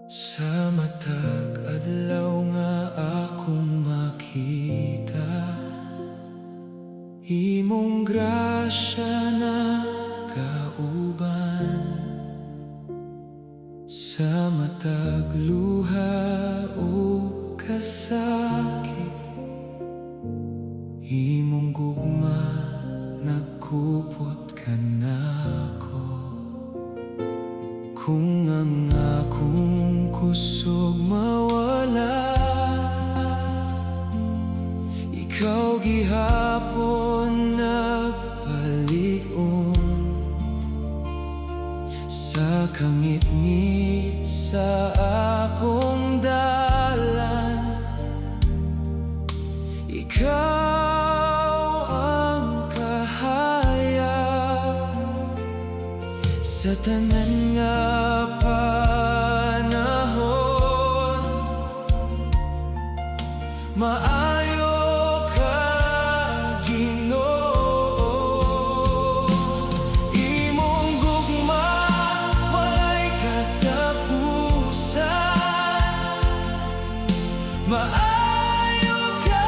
Sa matag adlaw nga akong makita, imong grasya na kauban. Sa matag luha o kasakit, imong gugma nagkupot ka nako. Kung ang akong kusog mawala, ikaw gihapon nagpalig-on. Sa kangit-ngit sa akong dalan, ikaw ang kahayag. Sa tanan nga panahon, maayo ka, Ginoo. Imong gugma walay katapusan, maayo ka,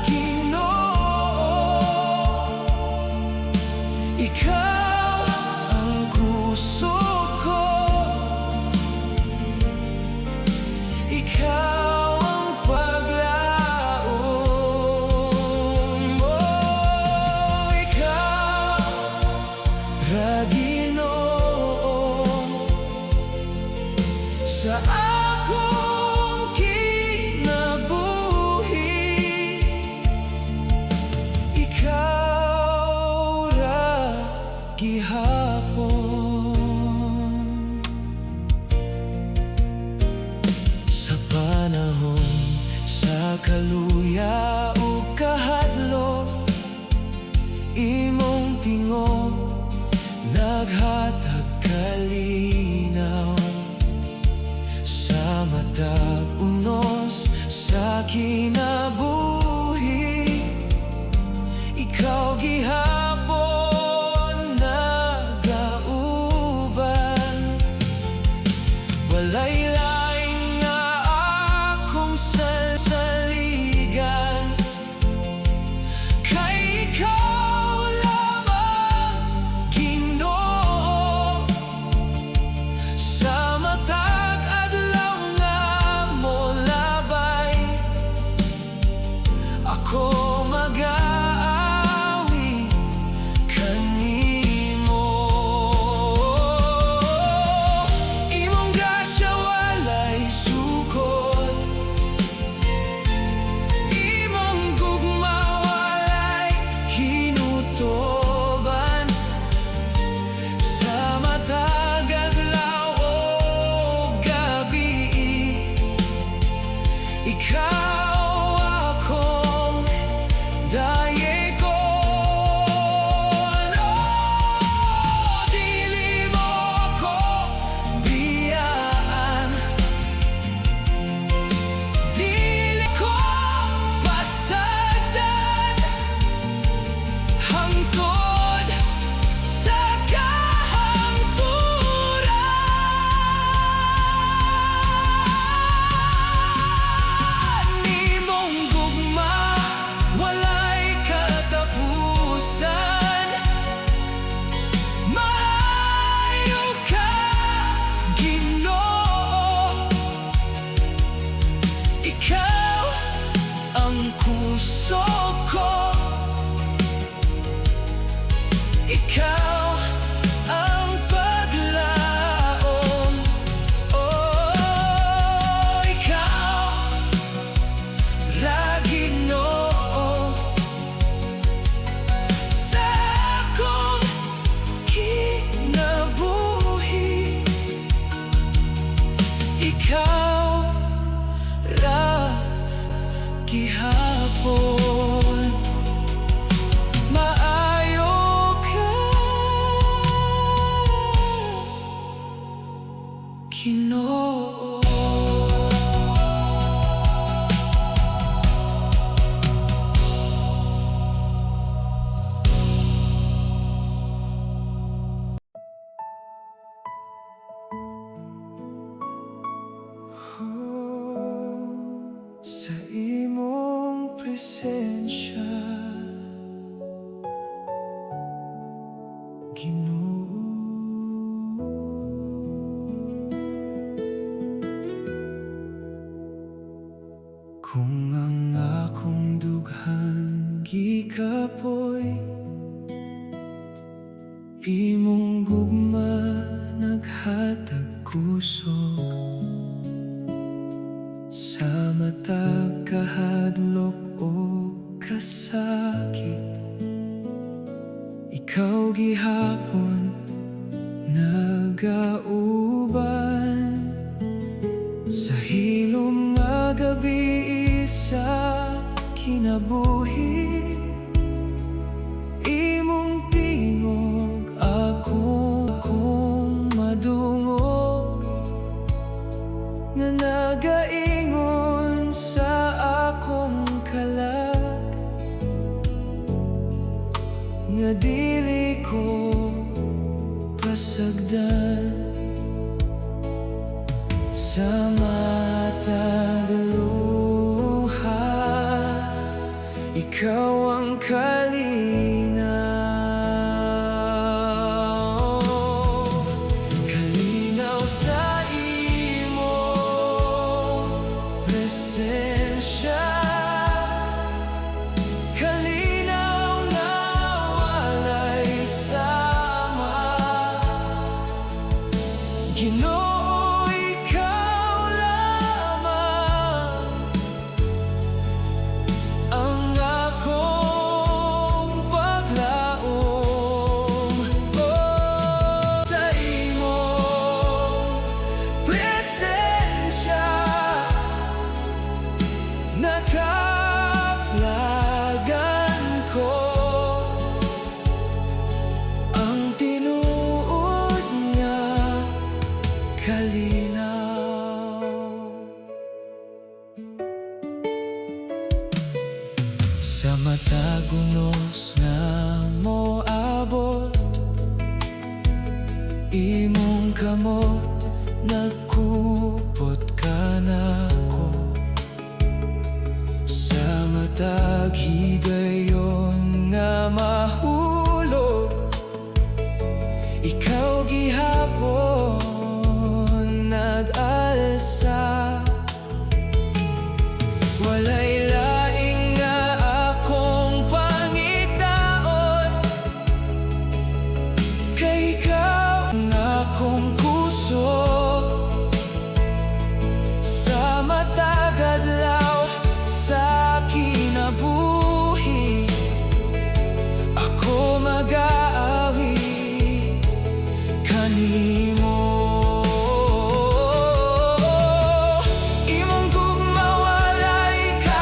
Ginoo. Ikaw ang puso ko, ikaw ang paglaom mo. Ikaw ra, Ginoo, sa akong kinabuhi. Ikaw ra gihapon. Sa panahon sa kaluya o kahadlok, imong tingog naghatag kalinaw. Sa matag unos sa kinabuhi, ikaw gihapon nagauban. Walay laing nga akong saligan, kay ikaw lamang, Ginoo. Sa matag adlaw nga molabay, ako mag-aawit kanimo. Imong grasya walay sukot, imong gugma walay kinutoban. Sa matag adlaw o gabi, ikaw akong dayegon. Oh, dili mo ko biyaan, dili ko pasagdan, hangtod sa kahangturan. Imong gugma walay katapusan, maayo ka, Ginoo. Ikaw ang puso ko, ikaw ang paglaom. Oh, ikaw ra, Ginoo, sa akong kinabuhi. Ikaw ra gihapon, maayo ka, Ginoo. sa imong presensya, Ginoo. Kung ang akong dughan gikapoy, imong gugma naghatag kusog, sa matag kahadlok o kasakit, ikaw gihapon nagauban. Sa hilom nga gabi sa kinabuhi, imong tingog akong madungog, nga nagaingon sa akong kalag, nga dili ko pasagdan. Sa matag luha, ikaw ang kalinaw. Kalinaw sa imong presensya, kalinaw na walay sama. Ginoo, nakaplagan ko ang tinuod nga kalinaw. Sa matagunos nga moabot, imong kamot nagkupot ka nako. Taghigayon nga mahulog, ikaw gihapon nag-alsa. Walay laing nga akong pangitaon, kay ikaw ang akong puso. Sa matagadlaw sa kinabuhi, ako mag-aawit kanimo. Imong gugma walay ka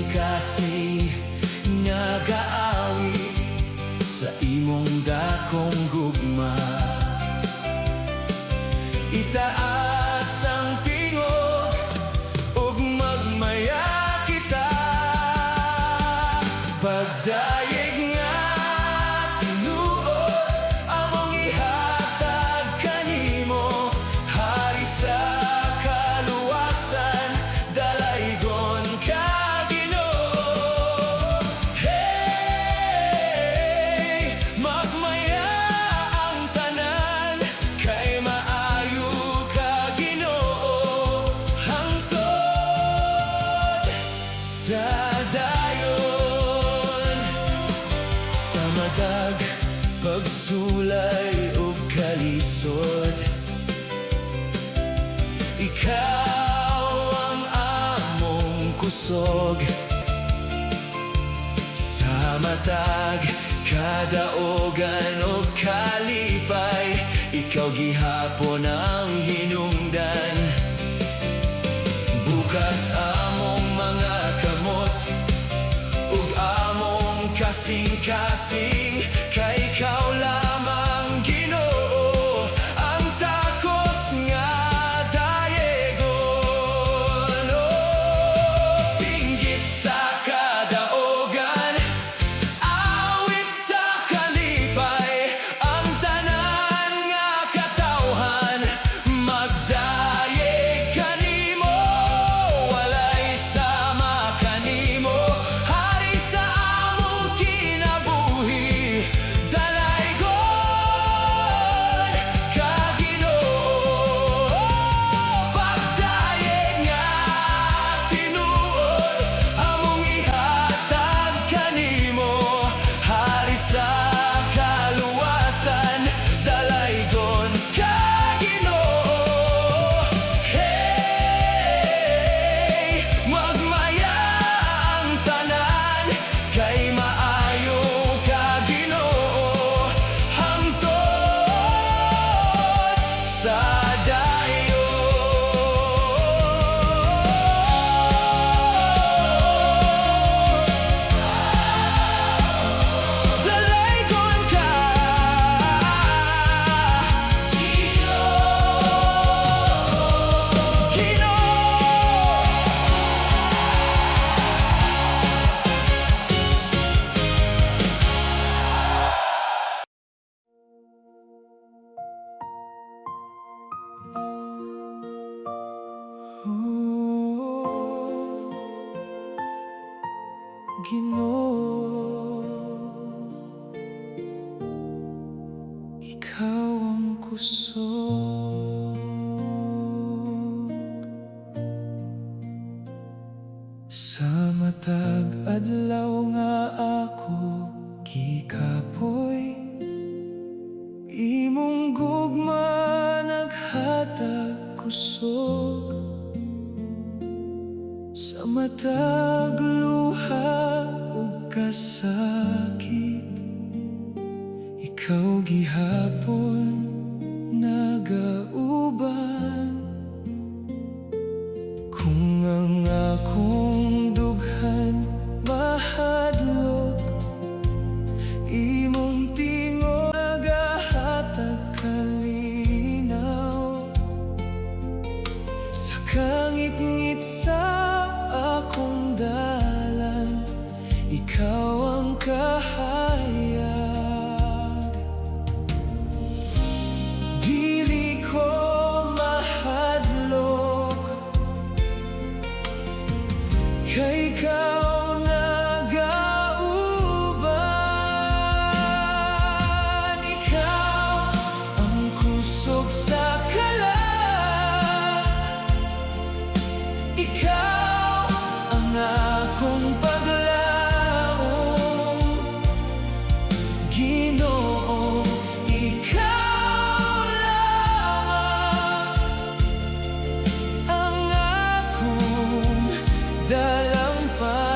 kasing nga gaawi sa imong dakong gugma. Itaas ang tingog ug magmaya kita, pagdayeg nga tinuod among ihatag kanimo, hari sa kaluwasan dalaygon ka Ginoo. Hey, magmaya ang tanan kay maayo ka Ginoo, hangtod sa dayon. Sa matag pagsulay ug kalisod, ikaw ang among kusog. Sa matag kadaogan o kalipay, ikaw gihapon ang hinungdan. Bukas among mga kamot ug among kasing-kasing, kay ikaw lamang Ginoo ang takos nga dayegon. Oh, singgit sa kadaogan, awit sa kalipay, ang tanan nga katawhan magdayeg kanimo, walay sama kanimo, hari sa among kinabuhi, dalaygon ka Ginoo. Pagdayeg nga tinuod among ihatag kanimo, hari sa kaluwasan dalaygon ka Ginoo. Hey, magmaya ang tanan kay maayo ka Ginoo, hangtod sa dayon. Dalaygon ka Ginoo, ikaw ang kusog. Sa matag adlaw nga ako gikapoy, imong gugma naghatag kusog. Sa matag luha ug kasakit, ikaw gihapon nagauban. Kung ang akong dughan mahadlok, imong tingog nagahatag kalinaw. Sa kangit-ngit sa akong dalan, ikaw ang kahayag. Dili ko mahadlok, kay ikaw nagauban. Ikaw ang kusog sa kalan, ikaw ang akong paglaom. Ginoo, ikaw lamang ang akong dalampay.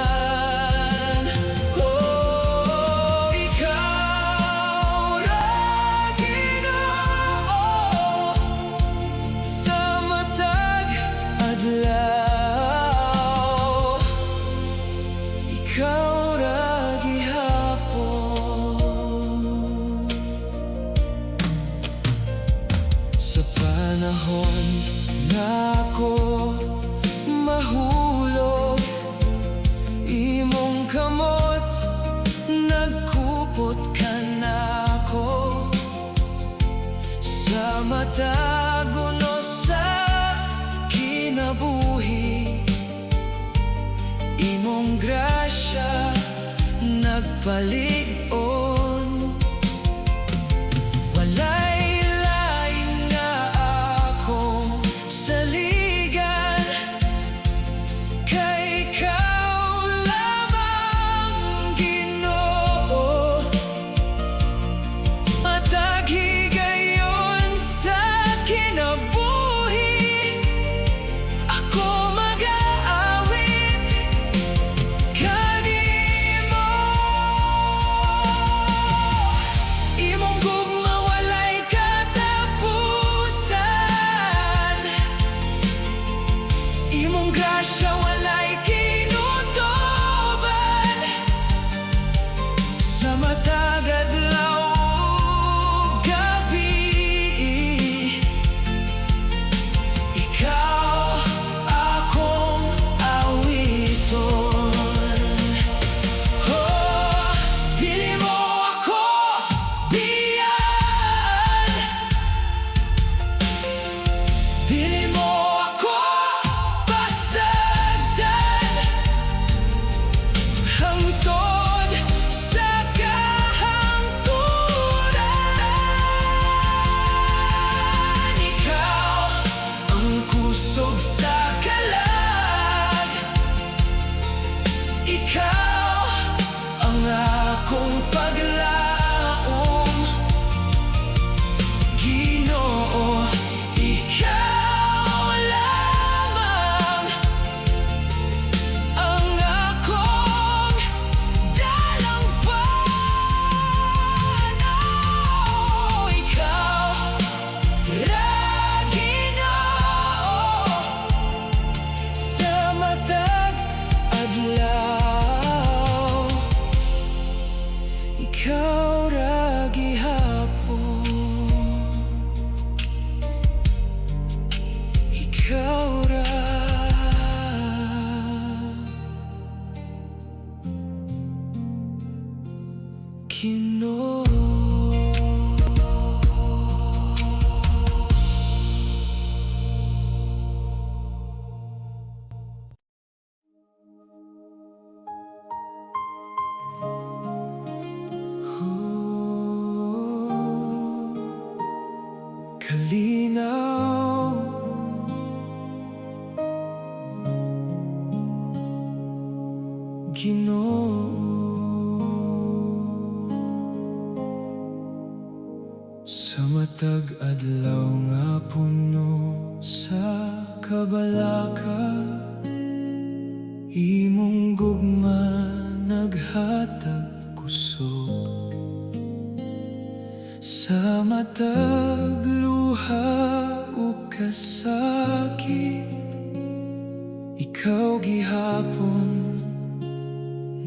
ikaw ra gihapon. Sa panahon na ako mahulog, imong kamot nagkupot ka na ako. Sa matag unos sa kinabuhi, imong grasya nagpalig-on. Walay lain nga akong saligan, kay ikaw lamang Ginoo. Matag higayon sa kinabuhi, ako mag-aawit kanimo. Imong gugma walay katapusan, imong grasya walay kinutuban. Sa matag adlaw ug gabi, ikaw akong awiton. Oh, dili mo ako biyaan, dili mo ako pasagdan, hangtod sa kahangturan. Ikaw ang kusog sa kalag, ikaw ang akong paglaom. Ginoo, ikaw lamang ang akong dalangpan. Oh, ikaw ra Ginoo. Sa matag adlaw, ikaw ra gihapon. Ikaw ra Ginoo. Kalinaw, Ginoo. Sa matag adlaw nga puno sa kabalaka, imong gugma naghatag kusog. Sa matag luha ug kasakit, ikaw gihapon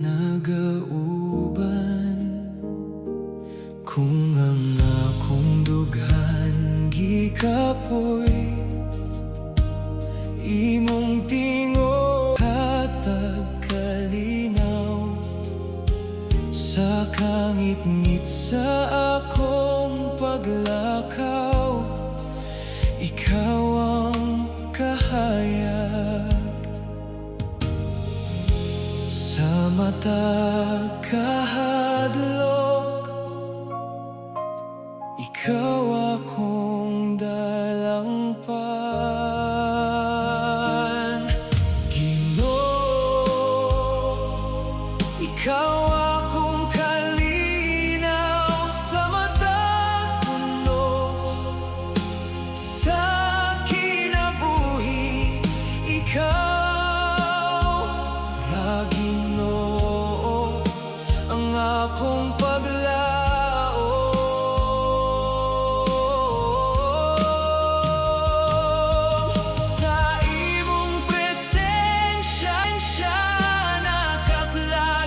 nagauban. Kung ang akong dughan gikapoy, imong tingo hatag kalinaw. Sa kangit-ngit sa akong paglakaw, ikaw ang kahayag. Sa mata kahadlok, ikaw akong dalangpan. Ginoo, ikaw akong kalinaw. Sa matag unos sa kinabuhi, ikaw ra Ginoo ang akong paglaom. Sa imong presensya nakapla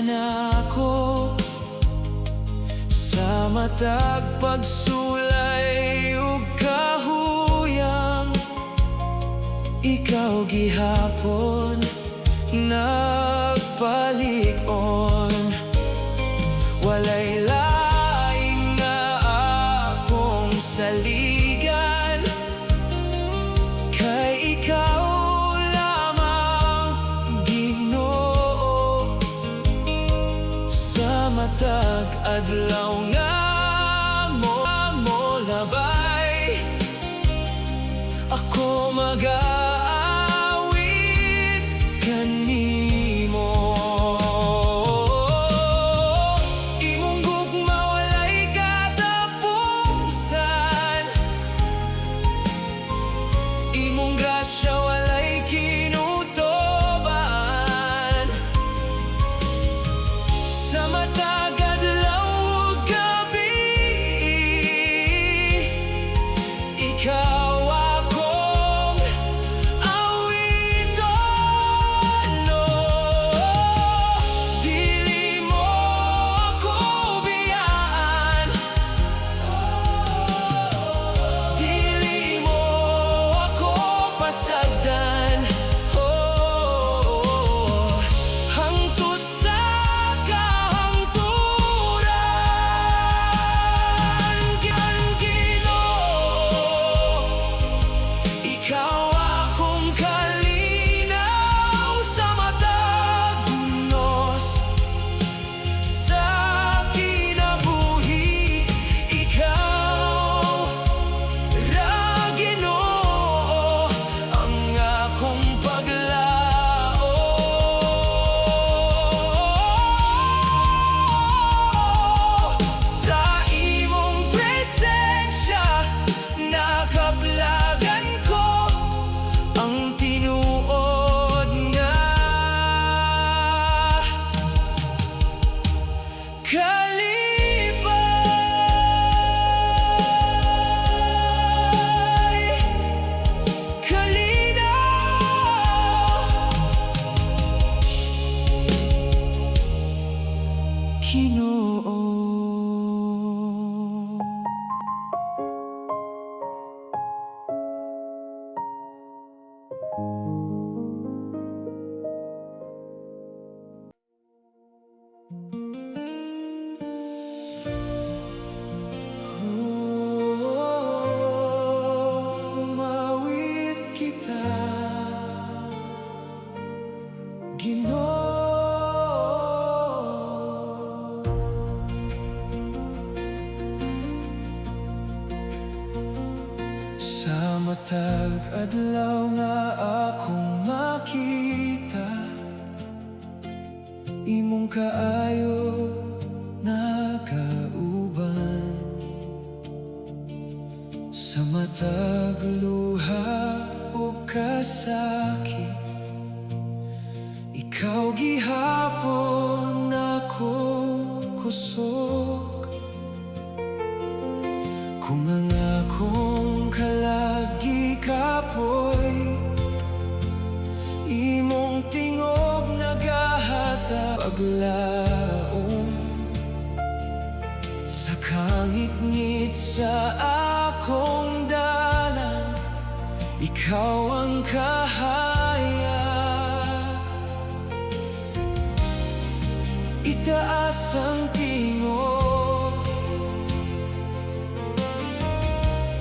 na ako sa matag pagsulay ug kahuyang. Ikaw gihapon nagpalig-on, walay laing nga akong saligan, kay ikaw lamang Ginoo. Sa matag adlaw nga mo labay, ako mag-aawit kanimo. Imong gugma walay katapusan, imong grasya walay kinutuban. Sa matag adlaw ug gabi, ikaw akong awiton, no. Dili mo ako biyaan, dili mo ako pasagdan, oh. Hangtod sa kahangturan, Ginoo, ikaw akong kalinaw sa matag unos. Sa kinabuhi, ikaw ra Ginoo ang akong paglao. Sa imong presensya nakaplagan ko ang tinuod nga kalipay, kalinaw, Ginoo. Umawit kita, Ginoo. Sa matag adlaw nga akong makita, imong kaayo nakauban. Sa matag luha o kasakit, ikaw gihapon akong kusog. Kung ang akong kalagi kapoy, imong tingog nagahata paglaom. Sa kangit-ngit sa akong dalan, ikaw ang kahaya. Itaas ang tingog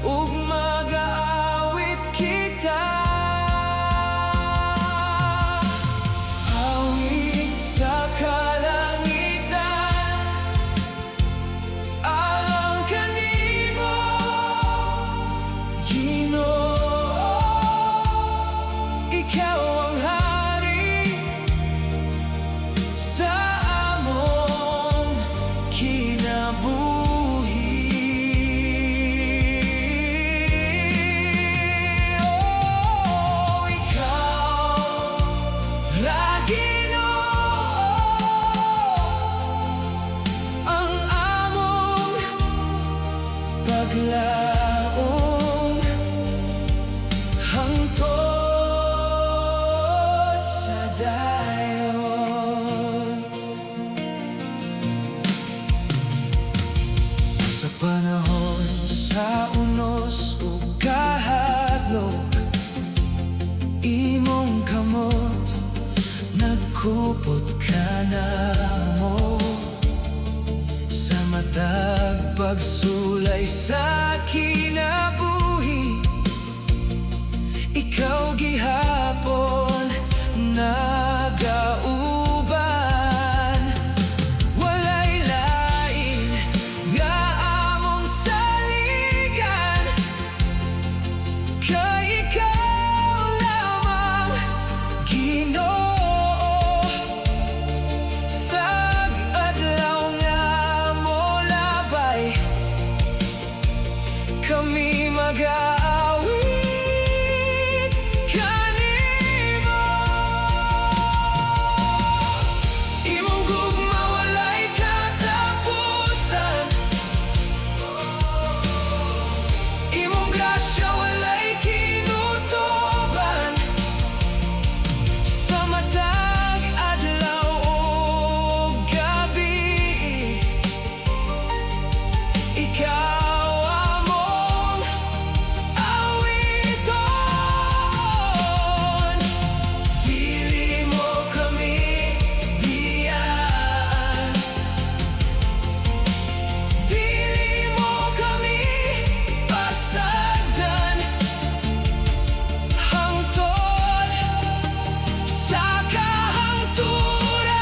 ug mag-aawit kita, awit sa kalangitan, alang kanimo, Ginoo. Ikaw ang hari sa among sa unos ug kahadlok, imong kamot nagkupot ka na mo. Sa matag pagsulay sa kinabuhi, ikaw gihapon nagauban. Walay lain nga among saligan, kay ikaw lamang Ginoo. Sag adlaw nga mo labay, kami mag-aawit kanimo. Imong gugma walay katapusan, imong grasya walay kinutuban. Sa matag adlaw ug gabi, ikaw among awiton. Dili mo kami biyaan, dili mo kami pasagdan, hangtod sa kahangturan.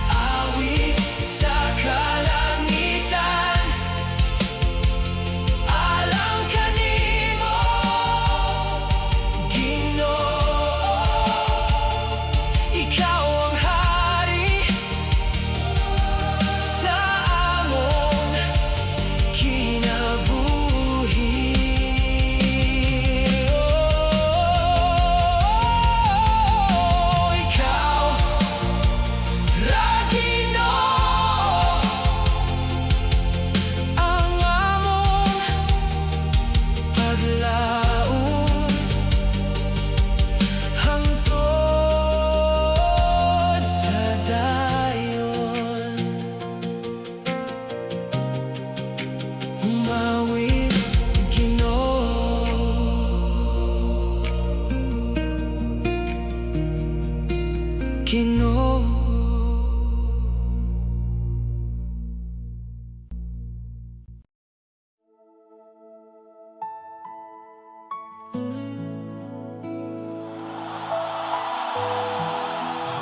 Awit sa kalangitan, alang kanimo Ginoo. Ikaw ang hari sa among kinabuhi. Ikaw ra Ginoo, ang among paglaom hangtod sa dayon. Umawit Ginoo, Ginoo.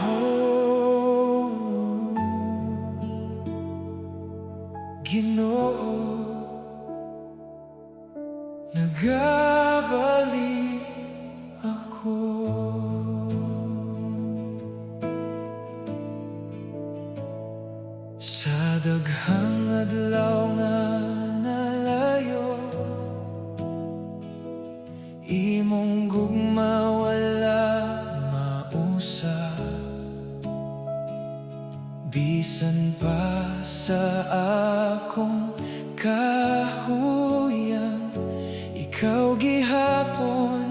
Oh, Ginoo, nagabali ako. Sa daghang adlaw nga nalayo, imong gugma wala mausa. Bisan pa sa akong kahuyan, ikaw gihapon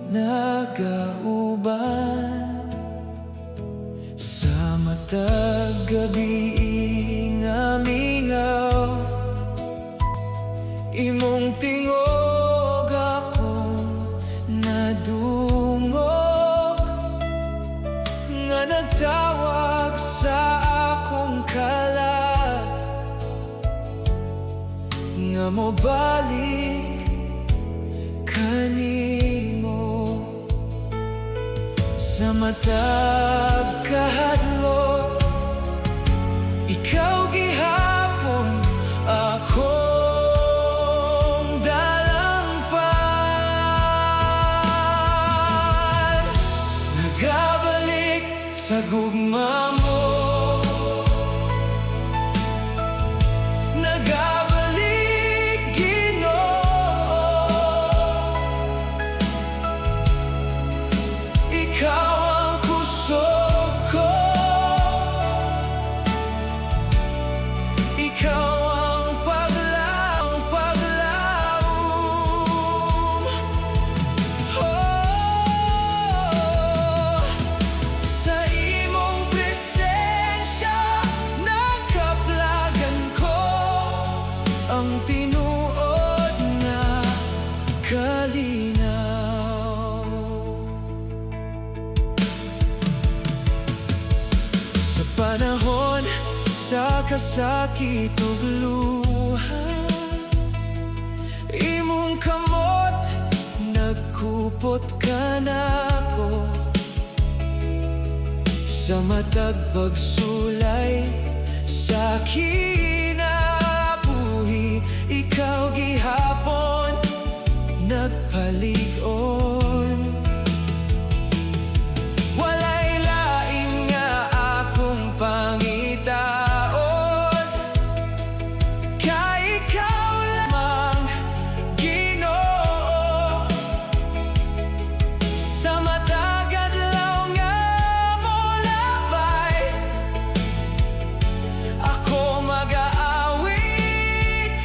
nagauban. Sa matag gabi nga mingaw, imong tingog akong nadungog, nga nagtawag sa akong kalat, nga mobalik kanimo. Sa matag kahadlok, ikaw gihapon akong dalampan. Nagabalik sa gugma mo, nagabalik Ginoo. Ikaw ang kusog kasakit ug luha. Imong kamot nagkupot ka nako, sa matag pagsulay sa kinabuhi. Ikaw gihapon nagpalig-on. Walay lain nga akong pangitaon, kay ikaw lamang Ginoo. Sa matag adlaw nga molabay, ako mag-aawit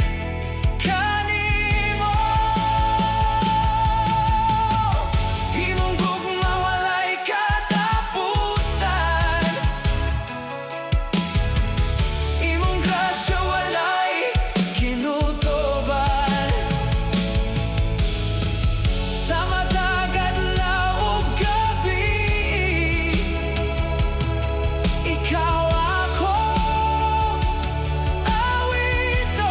kanimo. Imong gugma walay katapusan, imong grasya walay kinutuban. Sa matag adlaw ug gabi, ikaw akong awiton.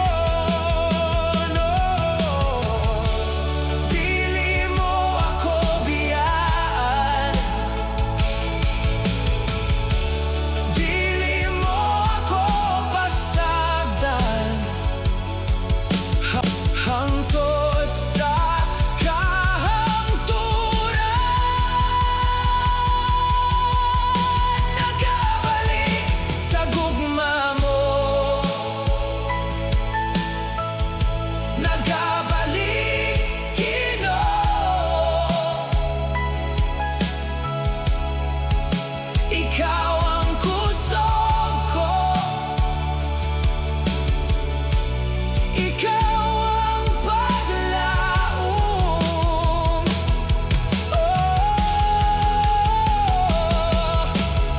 Dili mo ako biyaan, dili mo ako pasagdan. Hangtod sa kahangturan, nagabalik sa gugma mo, nagabalik Ginoo. Ikaw ang kusog ko, ikaw ang paglaom.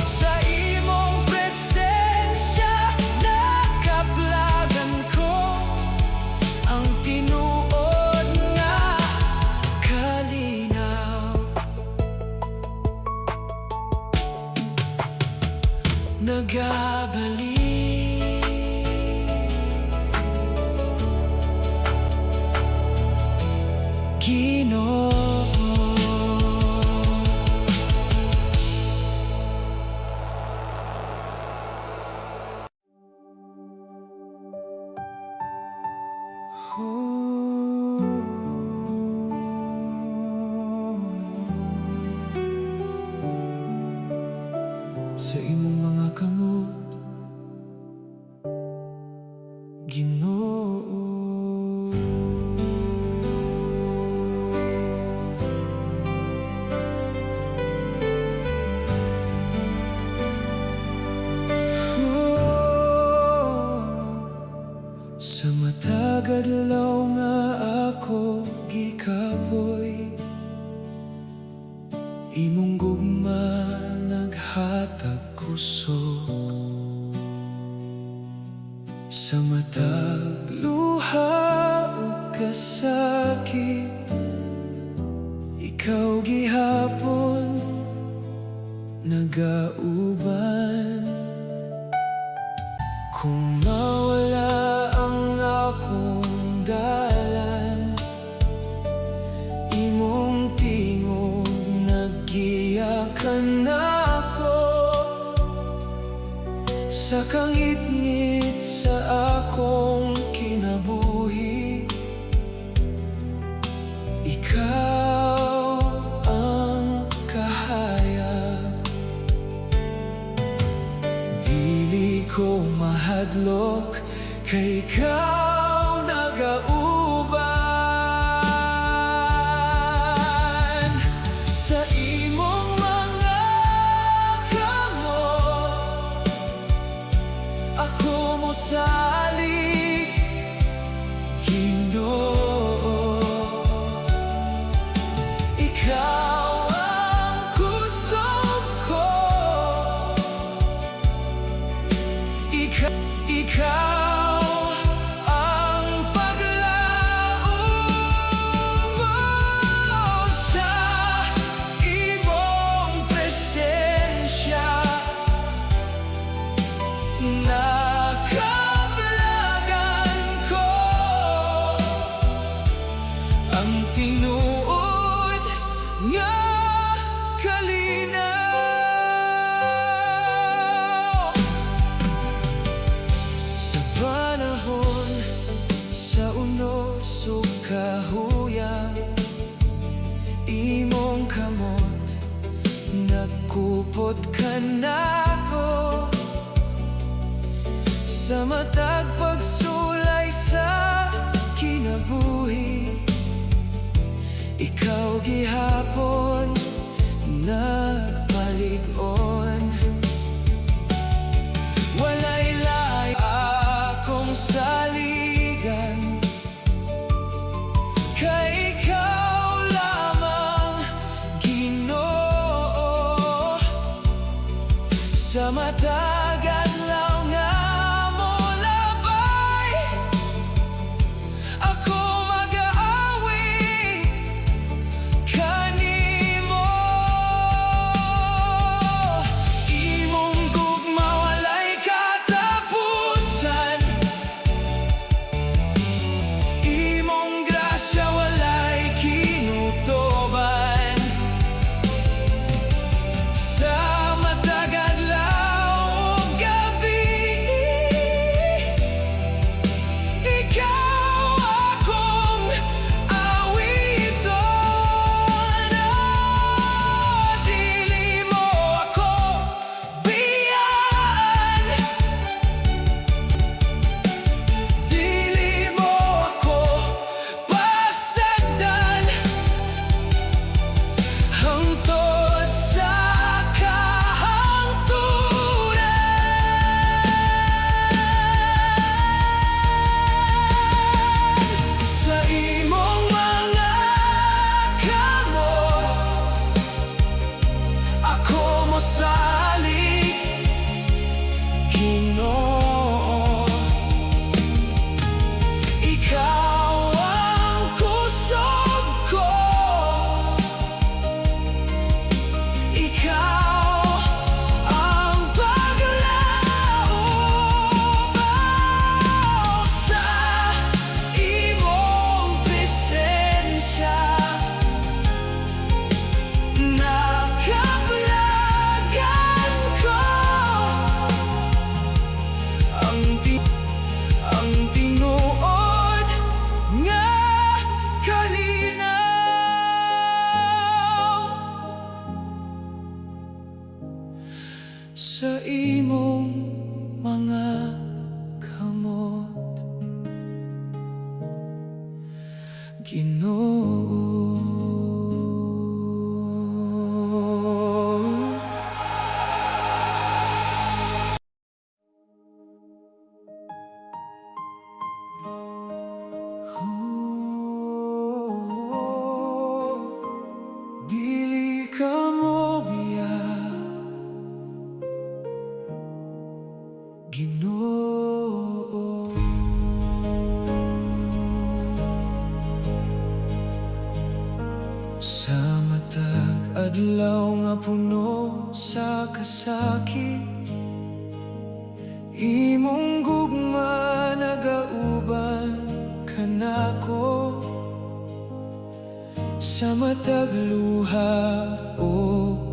Sa imong presensya nakaplagan ko ang tinuod nga kalinaw. Nagabalik Ginoo. Sa imong mga kamot Ginoo, sa matag adlaw nga ako gikapoy, imong gugma naghatag kusog. Sa matag luha ug kasakit, ikaw gihapon nagauban. Kung mawala ang akong dalan, imong tingog naggiyakan ako. Sa kangit-ngit sa akong kinabuhi, ikaw ang kahayag. Abot ka na ko sa matag pagsulay sa kinabuhi. Ikaw gihapon nagpalig-on. Walay lay akong saligan, kay ikaw lamang Ginoo. Sa matag adlaw nga mo labay, ako mag-aawi kanimo. Imong gugma walay katapusan, imong grasya walay kinutoban. Sa matag adlaw ug gabi, ikaw akong awiton. Dili mo ako biyaan, dili mo ako pasagdan, hangtod sa kahangturan. Sa imong mga kamot, ako mosalig Ginoo. Ikaw ang kusog ko, ikaw ang paglaom. Sa imong presensya nakaplagan ko. Ang tinuod nga kalinaw. Sa imong mga kamot, Ginoo. Dili ka mo biya, Ginoo. Sa matag adlaw nga puno sa kasakit, imong gugma nagauban kanako. Sa matag luha o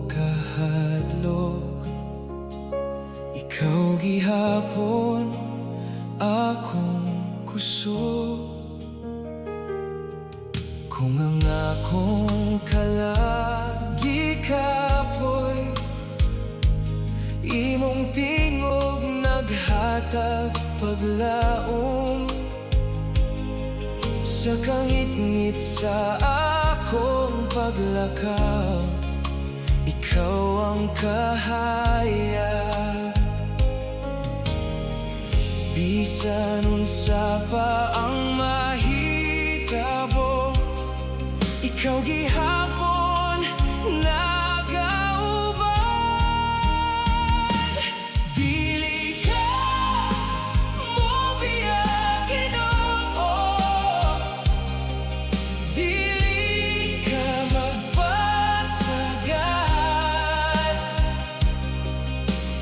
kahadlok, ikaw gihapon akong kusog. Kung ang akong kalagi kapoy, imong tingog naghatag paglaom. Sa kangit-ngit sa akong paglakaw, ikaw ang kahaya. Bisan unsa pa ang mahitabo, ikaw gihapon nagauban. Dili ka mo biya, Ginoo. Dili ka magpasagat.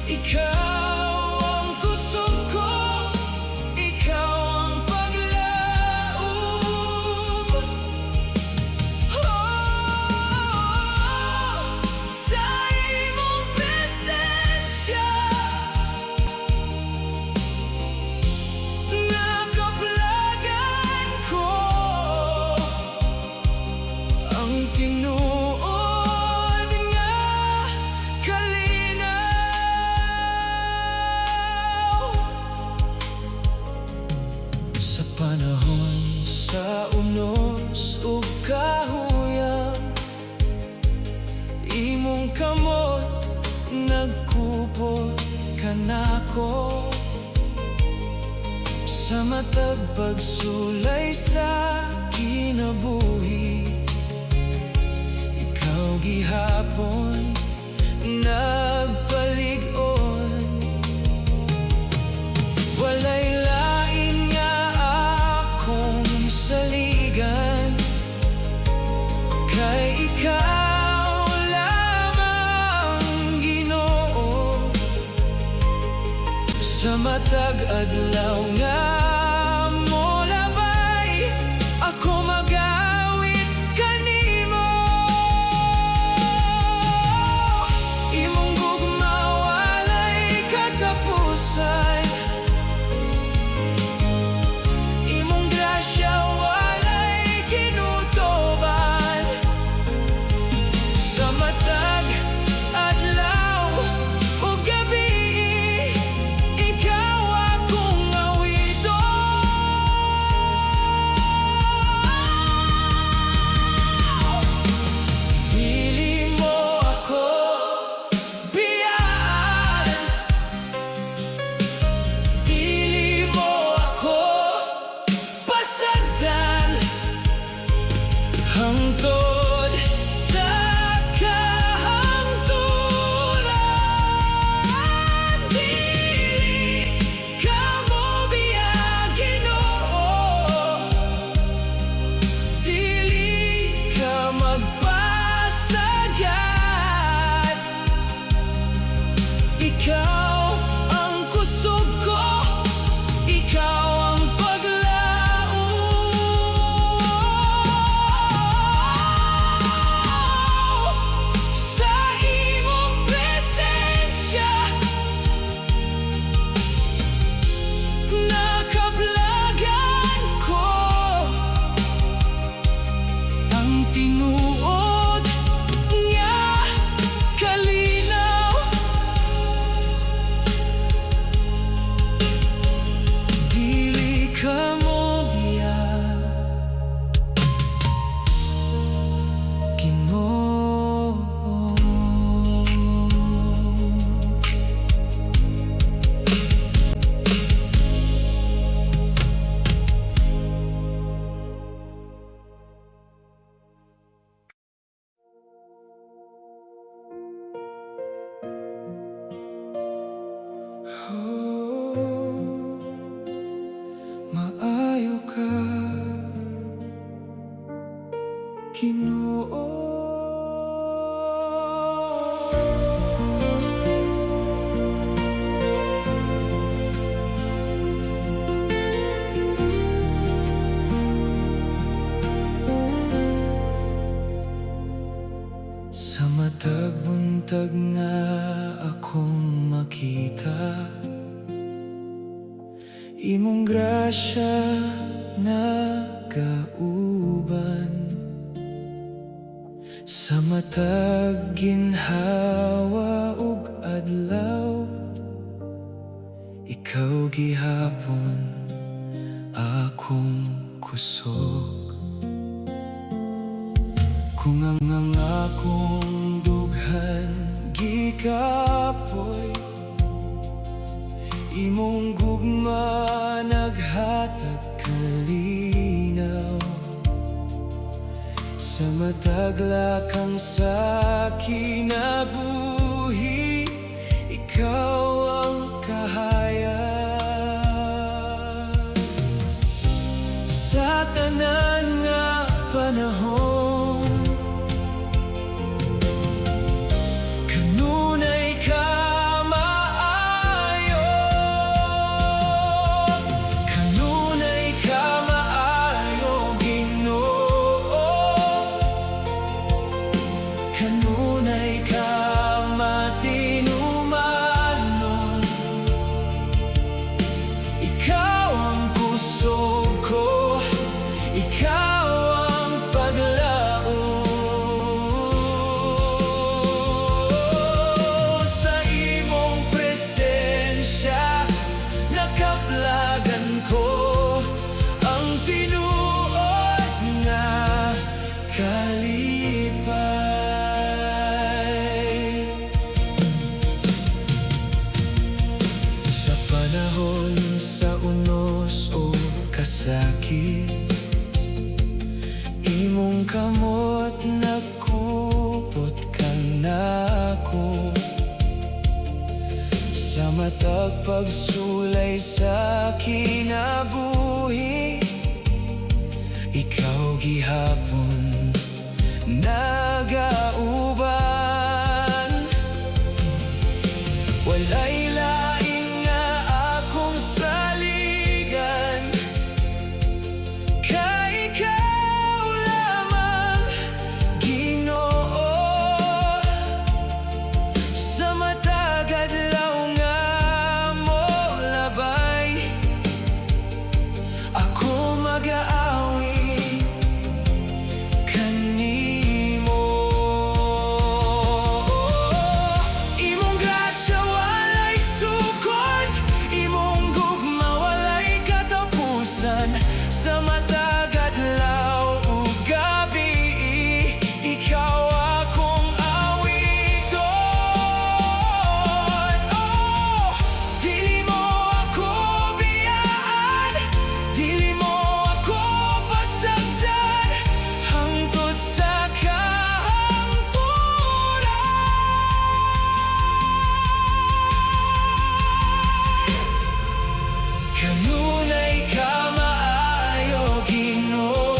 Ikaw ang kusog ko, ikaw ang paglaom. Oh, panahon sa unos ug kahuyang, imong kamot nagkupot kanako. Sa matag pagsulay sa kinabuhi, ikaw gihapon nagpalig-on. Walay lain nga akong saligan, kay ikaw lamang Ginoo. Sa matag adlaw nga mo labay, ako magawit kanimo. Imong gugma walay katapusan, imong grasya walay kinutoban. Sa matag adlaw ug gabi, ikaw akong awito. Dili mo ako biyaan, dili mo ako pasagdan, hangtod sa kahangturan. Dili ka mo biya, Ginoo, dili ka magpasagad. Ikaw ang kusog ko, ikaw ang paglaom. Sa imong presensya nakablagan ko, ang tinuod nga kalinaw. Dili ka mo biya, Ginoo. Maayo ka, Ginoo. Sa matag buntag nga akong makita, imong grasya nagauban. Sa matag ginhawa ug adlaw, ikaw gihapon akong kusog. Kung ang akong dughan gikapoy, imong gugma naghatag kalinaw. Sa matag lakang sa kinabuhi, ikaw ang kahayag. Sa tanan nga panahon, kanunay ka maayo, kanunay ka maayo, Ginoo. Kanunay ka matinumanon, ikaw ang kusog ko, ikaw ang paglaom. kasakit. Imong kamot nagkupot kang nako sa matag pagsulay sa kinabuhi. Ikaw gihapon nagauban, walay lain nga akong saligan, kay ikaw lamang Ginoo. Sa matag adlaw nga mo labay, ako mag-aawi kanimo. Imong grasya walay sukod, imong gugma walay katapusan. Sa matag adlaw ug gabi, ikaw akong awiton. Oh, dili mo ako biyaan, dili mo ako pasagdan, hangtod sa kahangturan. Kanunay ka maayo, Ginoo.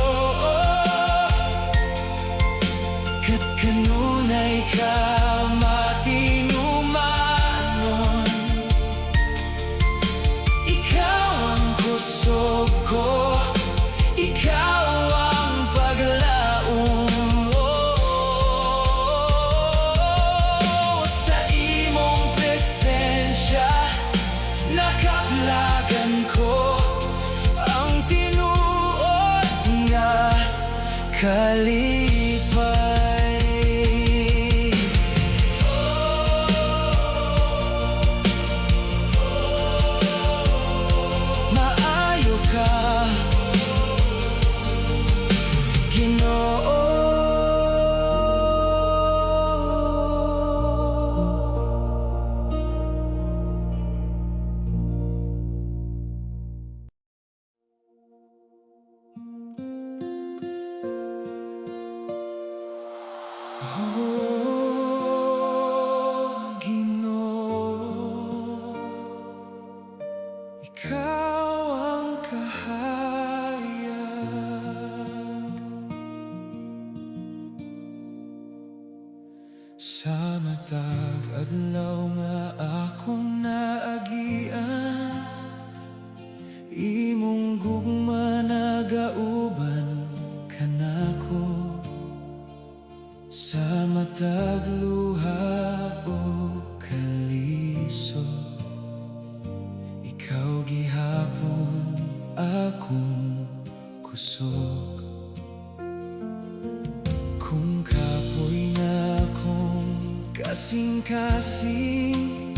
Kanunay ka matinumanon. Ikaw ang kusog ko, ikaw ang paglaom. Sa imong presensya nakaplagan ko ang tinuod nga kalipay. Maayo ka, Ginoo. Oh, Ginoo, ikaw ang kahayag. Sa matag adlaw nga akong naagian, imong gugma nagauban kanako. Sa matag luha o kalisod, ikaw gihapon akong kusog. Kung kapoy na akong kasing-kasing,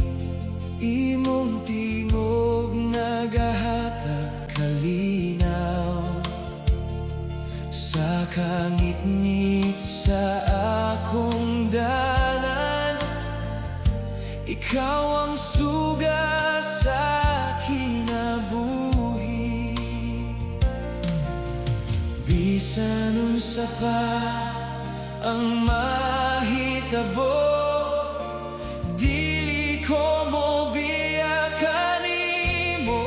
imong tingog nagahatag kalinaw. Sa kangit-ngit sa akong dalan, ikaw ang suga sa kinabuhi. Bisan unsa pa ang mahitabo, dili ko mo biya kanimo.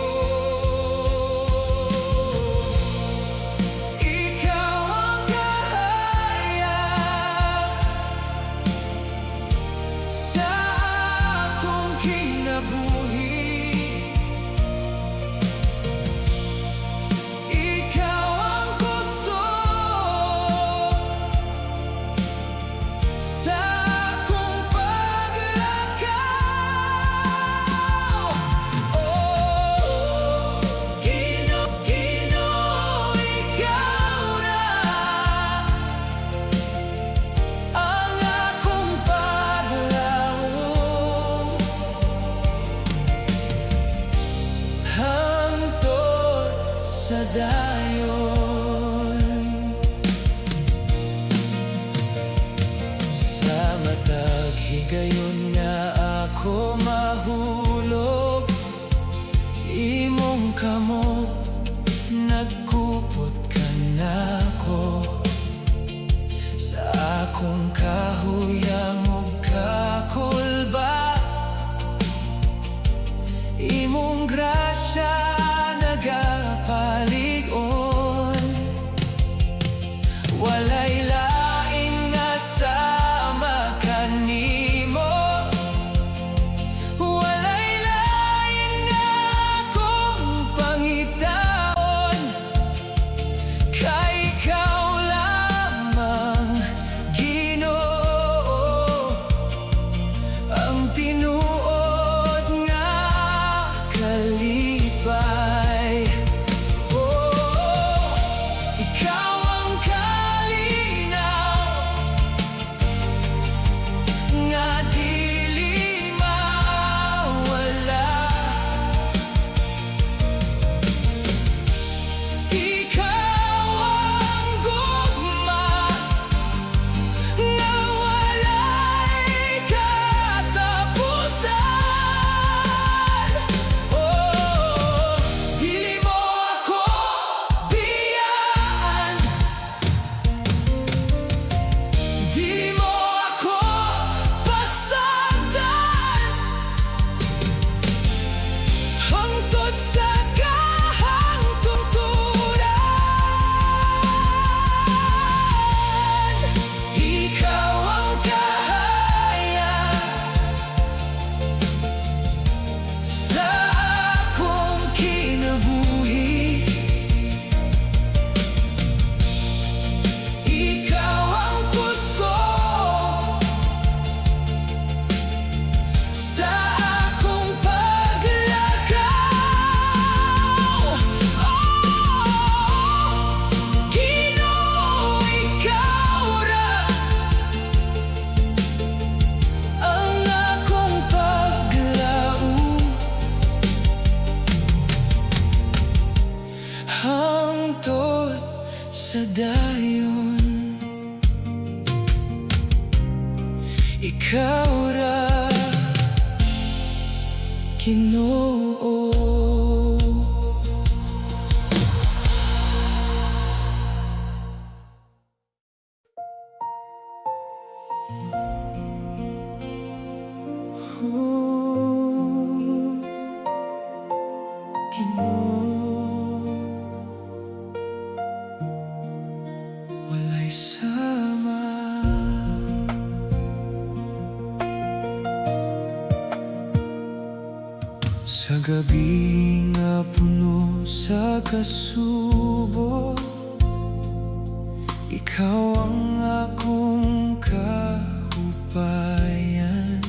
Ikaw ang kahayag sa akong kinabuhi. Ikaw ang kusog sa akong paglakaw. Oh, Ginoo, ikaw na ang akong paglaom, hangtod sa dayon. Sa matag higayon nga ako mahulog, imong kamot nagkupot ka na ko sa akong kahuyang ug kakulba. Imong grasya nagapalig-on, walay lain nga sama kanimo, walay lain nga akong pangitaon. Kay ikaw lamang, Ginoo, ang tinuod nga kalipay. Oh, ikaw ang kalinaw nga dili mawala. Ikaw ang gugma nga walay katapusan. Oh, dili mo ako biyaan, dili mo ako pasagdan, hangtod sa kahangtungturan. Ikaw ang kahaya sa akong kinabuhi. Ikaw ang puso sa akong paglakaw. Oh, Ginoo, ikaw ra ang akong paglaom, hangtod sa dayon. Ikaw ra, Ginoo. Ginoo, walay sama. Sa gabi nga puno sa kasubo, ikaw ang akong kahupayan.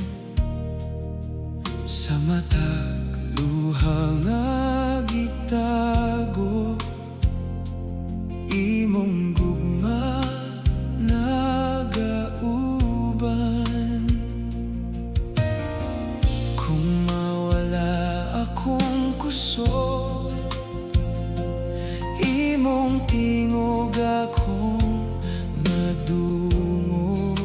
Sa matag luha nga gitago, imong gugma nagauban. Kung mawala akong kusog, imong tingog akong madungog,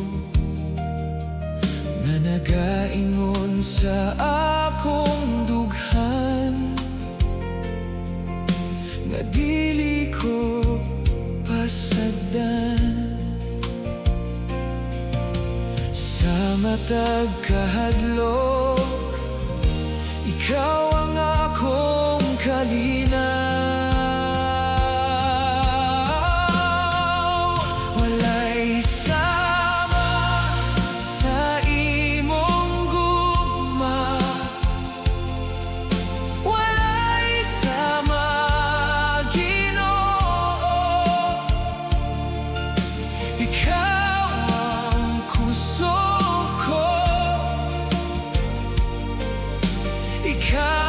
nga nagaingon sa akong dughan, nga dili ko pasagdan. Sa matag kahadlok, ikaw ang akong kalinaw. Walay sama sa imong gugma, walay sama, Ginoo. Ikaw ang kuso ko, ikaw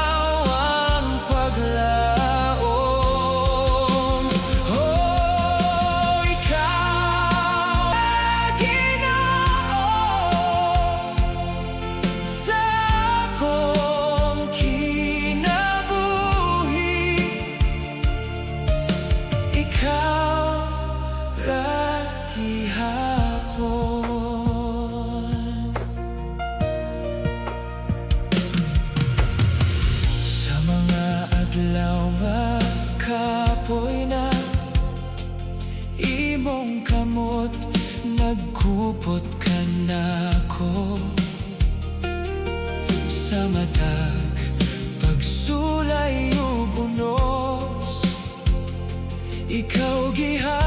Supot ka na ko sa matag pagsulay ug unos. Ikaw giha